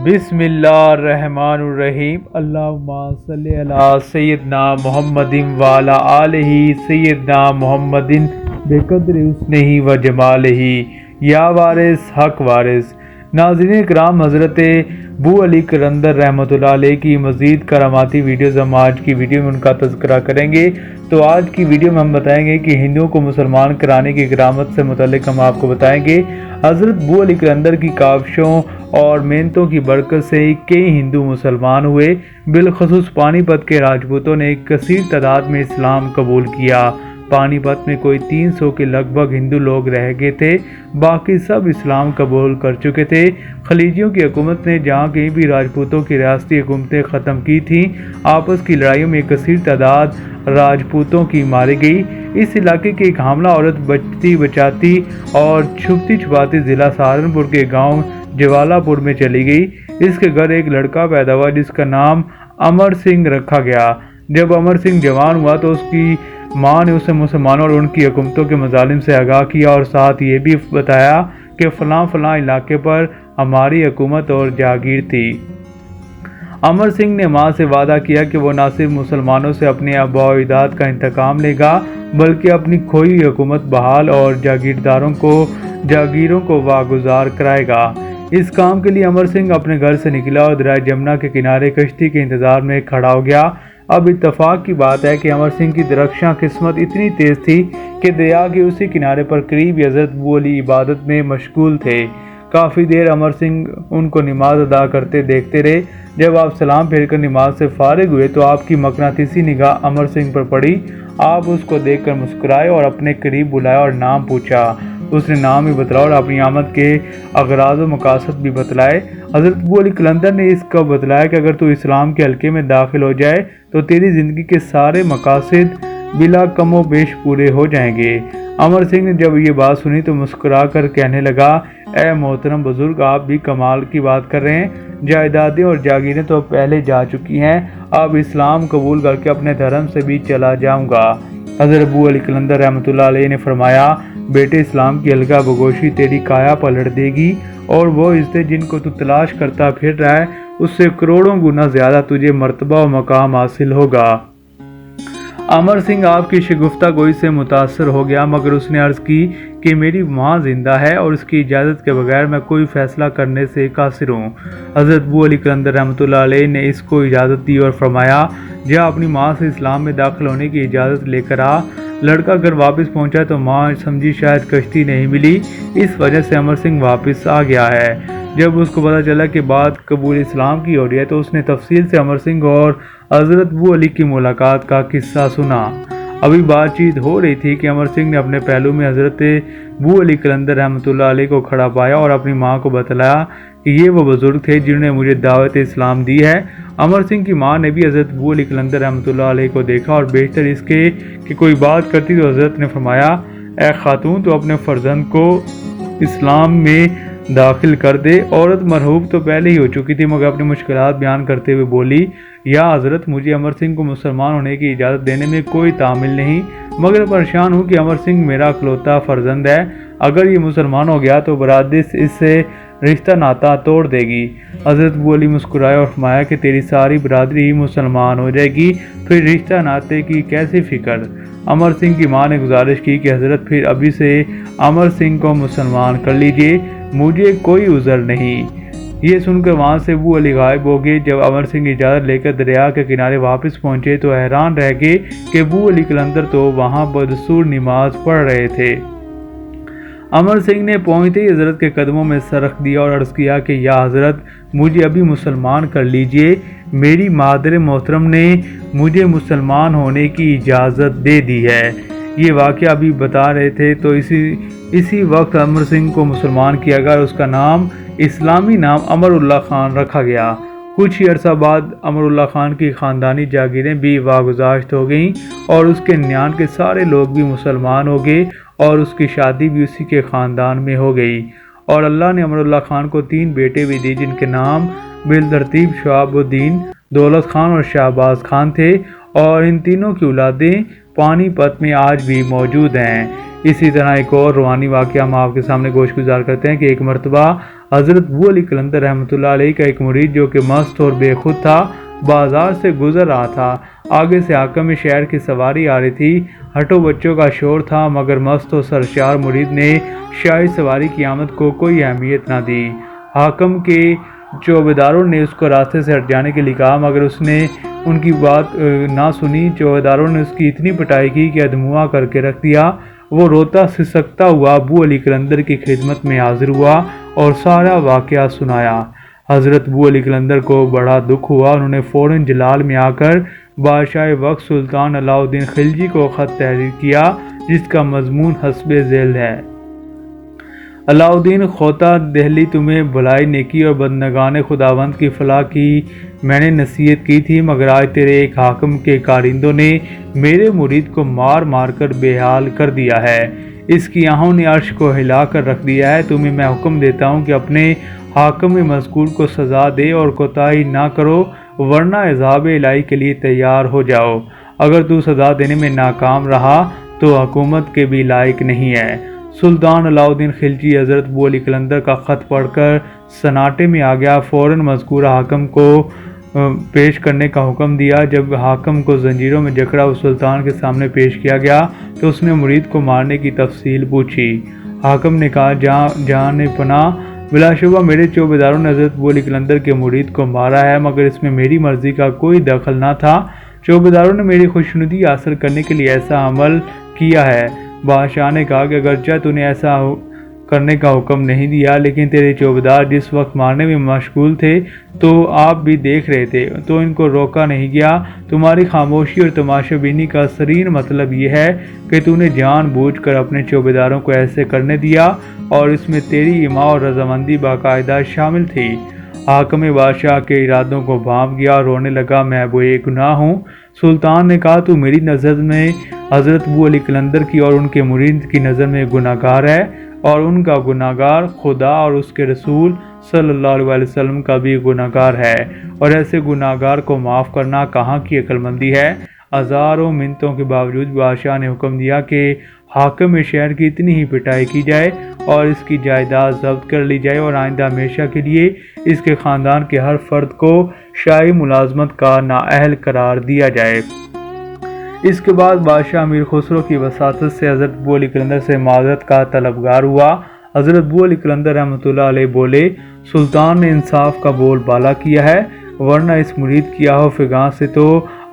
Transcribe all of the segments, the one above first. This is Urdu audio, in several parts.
بسم اللہ الرحمن الرحیم، اللہم صلی علی سیدنا محمد وعلی آلہ سیدنا محمد بقدر حسنہ و جمالہ یا وارث حق وارث۔ ناظرین کرام، حضرت بو علی قلندر رحمۃ اللہ علیہ کی مزید کراماتی ویڈیوز ہم آج کی ویڈیو میں ان کا تذکرہ کریں گے۔ تو آج کی ویڈیو میں ہم بتائیں گے کہ ہندوؤں کو مسلمان کرانے کی کرامت سے متعلق ہم آپ کو بتائیں گے۔ حضرت بو علی قلندر کی کاوشوں اور محنتوں کی برکت سے کئی ہندو مسلمان ہوئے۔ بالخصوص پانی پت کے راجپوتوں نے ایک کثیر تعداد میں اسلام قبول کیا۔ پانی پت میں کوئی 300 کے لگ بھگ ہندو لوگ رہ گئے تھے، باقی سب اسلام قبول کر چکے تھے۔ خلیجیوں کی حکومت نے جہاں کہیں بھی راجپوتوں کی ریاستی حکومتیں ختم کی تھیں، آپس کی لڑائیوں میں ایک کثیر تعداد راجپوتوں کی ماری گئی۔ اس علاقے کی ایک حاملہ عورت بچتی بچاتی اور چھپتی چھپاتی ضلع سہارنپور کے گاؤں جوالا پور میں چلی گئی۔ اس کے گھر ایک لڑکا پیدا ہوا جس کا نام امر سنگھ رکھا گیا۔ جب امر سنگھ جوان ہوا تو اس کی ماں نے اسے مسلمانوں اور ان کی حکومتوں کے مظالم سے آگاہ کیا اور ساتھ یہ بھی بتایا کہ فلاں فلاں علاقے پر ہماری حکومت اور جاگیر تھی۔ امر سنگھ نے ماں سے وعدہ کیا کہ وہ نہ صرف مسلمانوں سے اپنے آباء و اجداد کا انتقام لے گا بلکہ اپنی کھوئی حکومت بحال اور جاگیروں کو واگزار کرائے گا۔ اس کام کے لیے امر سنگھ اپنے گھر سے نکلا اور دریائے جمنا کے کنارے کشتی کے انتظار میں کھڑا ہو گیا۔ اب اتفاق کی بات ہے کہ امر سنگھ کی درخشاں قسمت اتنی تیز تھی کہ دریا کے اسی کنارے پر قریب حضرت بو علی عبادت میں مشغول تھے۔ کافی دیر امر سنگھ ان کو نماز ادا کرتے دیکھتے رہے۔ جب آپ سلام پھیر کر نماز سے فارغ ہوئے تو آپ کی مقناطیسی نگاہ امر سنگھ پر پڑی۔ آپ اس کو دیکھ کر مسکرائے اور اپنے قریب بلایا اور نام پوچھا۔ اس نے نام بھی بتلایا اور اپنی آمد کے اغراض و مقاصد بھی بتلائے۔ حضرت بو علی قلندر نے اس کو بتلایا کہ اگر تو اسلام کے حلقے میں داخل ہو جائے تو تیری زندگی کے سارے مقاصد بلا کم و بیش پورے ہو جائیں گے۔ امر سنگھ نے جب یہ بات سنی تو مسکرا کر کہنے لگا، اے محترم بزرگ، آپ بھی کمال کی بات کر رہے ہیں۔ جائیدادیں اور جاگیریں تو پہلے جا چکی ہیں، اب اسلام قبول کر کے اپنے دھرم سے بھی چلا جاؤں گا۔ حضرت ابو علی قلندر رحمۃ اللہ علیہ نے فرمایا، بیٹے، اسلام کی حلقہ بگوشی تیری کایا پلٹ دے گی اور وہ عزتیں جن کو تو تلاش کرتا پھر رہا ہے اس سے کروڑوں گنا زیادہ تجھے مرتبہ و مقام حاصل ہوگا۔ امر سنگھ آپ کی شگفتہ گوئی سے متاثر ہو گیا، مگر اس نے عرض کی کہ میری ماں زندہ ہے اور اس کی اجازت کے بغیر میں کوئی فیصلہ کرنے سے قاصر ہوں۔ حضرت ابو علی قلندر رحمۃ اللہ علیہ نے اس کو اجازت دی اور فرمایا، جا اپنی ماں سے اسلام میں داخل ہونے کی اجازت لے کر آ۔ لڑکا گھر واپس پہنچا تو ماں سمجھی شاید کشتی نہیں ملی، اس وجہ سے امر سنگھ واپس آ گیا ہے۔ جب اس کو پتہ چلا کہ بات قبول اسلام کی ہو رہی ہے تو اس نے تفصیل سے امر سنگھ اور حضرت بو علی کی ملاقات کا قصہ سنا۔ ابھی بات چیت ہو رہی تھی کہ امر سنگھ نے اپنے پہلو میں حضرت بو علی قلندر رحمۃ اللہ علیہ کو کھڑا پایا اور اپنی ماں کو بتلایا کہ یہ وہ بزرگ تھے جنہوں نے مجھے دعوت اسلام دی ہے۔ امر سنگھ کی ماں نے بھی حضرت بو علی قلندر رحمۃ اللہ علیہ کو دیکھا اور بیشتر اس کے کہ کوئی بات کرتی تو حضرت نے فرمایا، اے خاتون، تو اپنے فرزند کو اسلام میں داخل کر دے۔ عورت مرحوب تو پہلے ہی ہو چکی تھی مگر اپنی مشکلات بیان کرتے ہوئے بولی، یا حضرت، مجھے امر سنگھ کو مسلمان ہونے کی اجازت دینے میں کوئی تعمیل نہیں، مگر پریشان ہوں کہ امر سنگھ میرا اکلوتا فرزند ہے، اگر یہ مسلمان ہو گیا تو برادری اس سے رشتہ ناتا توڑ دے گی۔ حضرت ابو علی مسکرائے اور فرمایا کہ تیری ساری برادری ہی مسلمان ہو جائے گی، پھر رشتہ ناتے کی کیسی فکر۔ امر سنگھ کی ماں نے گزارش کی کہ حضرت پھر ابھی سے امر سنگھ کو مسلمان کر لیجئے، مجھے کوئی عذر نہیں۔ یہ سن کر وہاں سے ابو علی غائب ہو گئے۔ جب امر سنگھ اجازت لے کر دریا کے کنارے واپس پہنچے تو حیران رہ گئے کہ ابو علی قلندر تو وہاں بدستور نماز پڑھ رہے تھے۔ امر سنگھ نے پہنچتے ہی حضرت کے قدموں میں سر رکھ دیا اور عرض کیا کہ یا حضرت، مجھے ابھی مسلمان کر لیجئے، میری مادر محترم نے مجھے مسلمان ہونے کی اجازت دے دی ہے۔ یہ واقعہ ابھی بتا رہے تھے تو اسی وقت امر سنگھ کو مسلمان کیا گیا اور اس کا نام اسلامی نام امر اللہ خان رکھا گیا۔ کچھ ہی عرصہ بعد امر اللہ خان کی خاندانی جاگیریں بھی واگزاشت ہو گئیں اور اس کے ننیان کے سارے لوگ بھی مسلمان ہو گئے اور اس کی شادی بھی اسی کے خاندان میں ہو گئی۔ اور اللہ نے امر اللہ خان کو 3 بیٹے بھی دیے جن کے نام بالترتیب شہاب الدین، دولت خان اور شہباز خان تھے، اور ان تینوں کی اولادیں پانی پت میں آج بھی موجود ہیں۔ اسی طرح ایک اور روحانی واقعہ ہم آپ کے سامنے گوش گزار کرتے ہیں کہ ایک مرتبہ حضرت ابو علی قلندر رحمۃ اللہ علیہ کا ایک مرید جو کہ مست اور بے خود تھا بازار سے گزر رہا تھا۔ آگے سے حاکم شہر کی سواری آ رہی تھی، ہٹو بچوں کا شور تھا، مگر مست و سرشار مرید نے شاہی سواری کی آمد کو کوئی اہمیت نہ دی۔ حاکم کے چوبیداروں نے اس کو راستے سے ہٹ جانے کے لیے کہا، مگر اس نے ان کی بات نہ سنی۔ چوبیداروں نے اس کی اتنی پٹائی کی کہ ادموا کر کے رکھ دیا۔ وہ روتا سسکتا ہوا ابو علی قلندر کی خدمت میں حاضر ہوا اور سارا واقعہ سنایا۔ حضرت ابو علی قلندر کو بڑا دکھ ہوا۔ انہوں نے فوراً جلال میں آ کر بادشاہ وقت سلطان علاء الدین خلجی کو خط تحریر کیا، جس کا مضمون حسب ذیل ہے: علاء الدین خوطہ دہلی، تمہیں بھلائی نیکی اور بندگان خداوند کی فلاح کی میں نے نصیحت کی تھی، مگر آج تیرے ایک حاکم کے کارندوں نے میرے مرید کو مار مار کر بے حال کر دیا ہے۔ اس کی آہوں نے عرش کو ہلا کر رکھ دیا ہے۔ تمہیں میں حکم دیتا ہوں کہ اپنے حاکم مذکور کو سزا دے اور کوتاہی نہ کرو، ورنہ عذاب الہی کے لیے تیار ہو جاؤ۔ اگر تو سزا دینے میں ناکام رہا تو حکومت کے بھی لائق نہیں ہے۔ سلطان علاء الدین خلجی حضرت ابو علی قلندر کا خط پڑھ کر سناٹے میں آ گیا۔ فوراً مذکورہ حاکم کو پیش کرنے کا حکم دیا۔ جب حاکم کو زنجیروں میں جکڑا ہوا سلطان کے سامنے پیش کیا گیا تو اس نے مرید کو مارنے کی تفصیل پوچھی۔ حاکم نے کہا، جان پناہ، بلا شبہ میرے چوبیداروں نے حضرت ابو علی قلندر کے مرید کو مارا ہے، مگر اس میں میری مرضی کا کوئی دخل نہ تھا۔ چوبیداروں نے میری خوشنودی حاصل کرنے کے لیے ایسا عمل کیا ہے۔ بادشاہ نے کہا کہ اگرچہ تو نے ایسا کرنے کا حکم نہیں دیا، لیکن تیرے چوبیدار جس وقت مارنے میں مشغول تھے تو آپ بھی دیکھ رہے تھے، تو ان کو روکا نہیں گیا۔ تمہاری خاموشی اور تماشا بینی کا اثرین مطلب یہ ہے کہ تو نے جان بوجھ کر اپنے چوبیداروں کو ایسے کرنے دیا، اور اس میں تیری اما اور رضامندی باقاعدہ شامل تھی۔ حاکم بادشاہ کے ارادوں کو بھانپ گیا اور رونے لگا، میں بے گناہ ہوں۔ سلطان نے کہا، تو میری نظر میں حضرت ابو علی قلندر کی اور ان کے مرید کی نظر میں گناہ گار ہے، اور ان کا گناہ گار خدا اور اس کے رسول صلی اللہ علیہ وسلم کا بھی گناہ گار ہے، اور ایسے گناہ گار کو معاف کرنا کہاں کی عقل مندی ہے۔ ہزاروں منتوں کے باوجود بادشاہ نے حکم دیا کہ حاکم شہر کی اتنی ہی پٹائی کی جائے اور اس کی جائیداد ضبط کر لی جائے، اور آئندہ ہمیشہ کے لیے اس کے خاندان کے ہر فرد کو شاہی ملازمت کا نااہل قرار دیا جائے۔ اس کے بعد بادشاہ امیر خسرو کی وساطت سے حضرت ابو علی قلندر سے معذرت کا طلبگار ہوا۔ حضرت ابو علی قلندر رحمۃ اللہ علیہ بولے، سلطان نے انصاف کا بول بالا کیا ہے، ورنہ اس مرید کی آہ و فغاں سے تو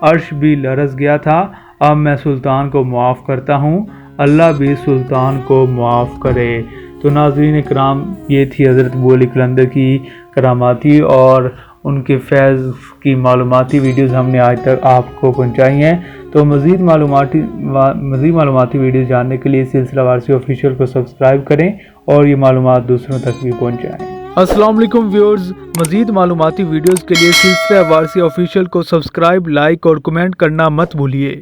عرش بھی لرز گیا تھا۔ اب میں سلطان کو معاف کرتا ہوں، اللہ بھی سلطان کو معاف کرے۔ تو ناظرین کرام، یہ تھی حضرت ابو علی قلندر کی کراماتی اور ان کے فیض کی معلوماتی ویڈیوز ہم نے آج تک آپ کو پہنچائی ہیں۔ تو مزید معلوماتی ویڈیوز جاننے کے لیے سلسلہ وارسی آفیشیل کو سبسکرائب کریں اور یہ معلومات دوسروں تک بھی پہنچائیں۔ السلام علیکم ویورز، مزید معلوماتی ویڈیوز کے لیے سلسلہ وارسی آفیشیل کو سبسکرائب، لائک اور کمنٹ کرنا مت بھولیے۔